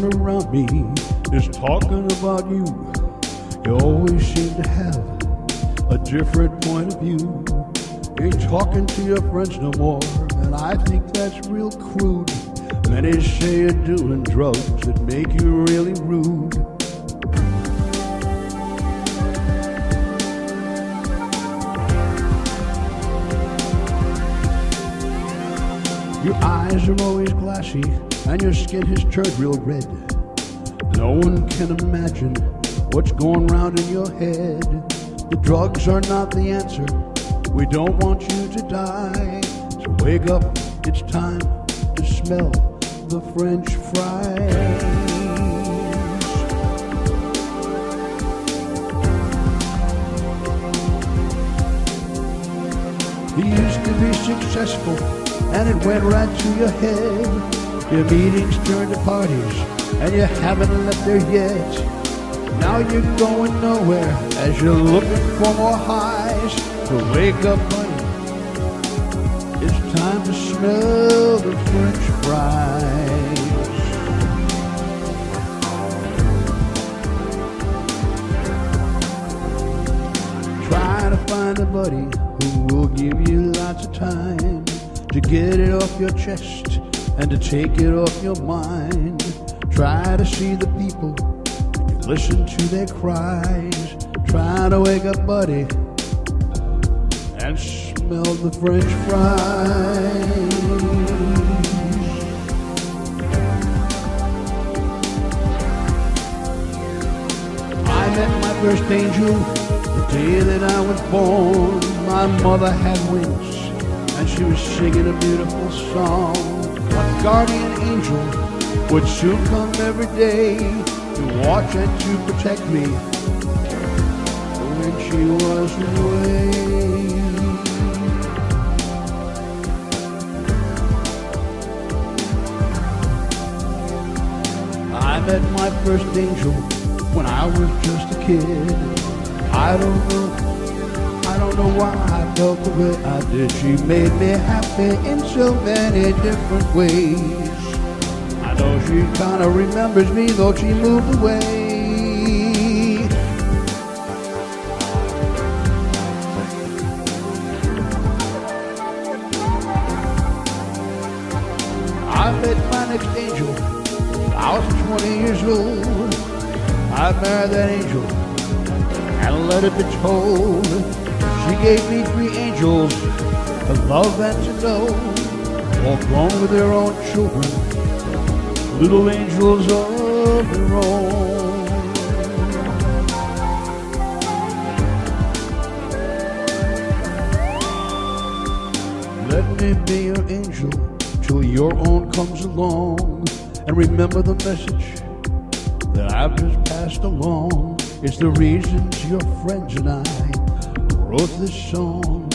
everyone around me is talking about you. You always seem to have a different point of view. Ain't talking to your friends no more, and I think that's real crude. Many say you're doing drugs that make you really rude. Your eyes are always glassy, and your skin has turned real red. No one can imagine what's going round in your head. The drugs are not the answer. We don't want you to die. So wake up, it's time to smell the French fries. You used to be successful, and it went right to your head. Your meetings turned to parties, and you haven't left there yet. Now you're going nowhere as you're looking for more highs. So wake up, buddy, it's time to smell the French fries. Try to find a buddy who will give you lots of time to get it off your chest and to take it off your mind. Try to see the people, listen to their cries. Try to wake up, buddy, and smell the French fries. I met my first angel the day that I was born. My mother had wings, and she was singing a beautiful song. A guardian angel would soon come every day to watch and to protect me when she was away. I met my first angel when I was just a kid. I don't know why I felt the way I did. She made me happy in so many different ways. I know she kinda remembers me, though she moved away. I met my next angel, I was 20 years old. I married that angel and let it be told. She gave me 3 angels to love and to know, all grown with their own children, little angels of their own. Let me be your angel till your own comes along, and remember the message that I've just passed along. It's the reasons your friends and I wrote this song.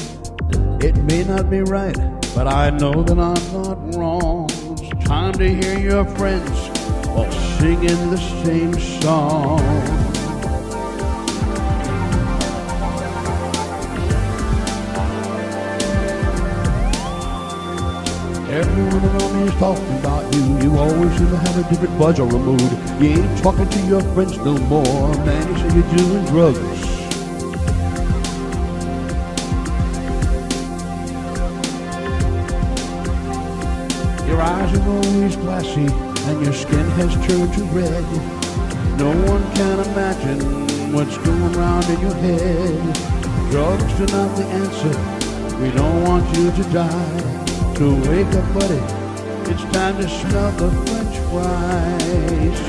It may not be right, but I know that I'm not wrong. It's time to hear your friends all singing the same song. Everyone around me is talking about you. You always seem to have a different buzz or a mood. You ain't talking to your friends no more. Man, you say you're doing drugs. Your eyes are always glassy, and your skin has turned to red. No one can imagine what's going round in your head. Drugs are not the answer. We don't want you to die. So wake up, buddy. It's time to smell the French fries.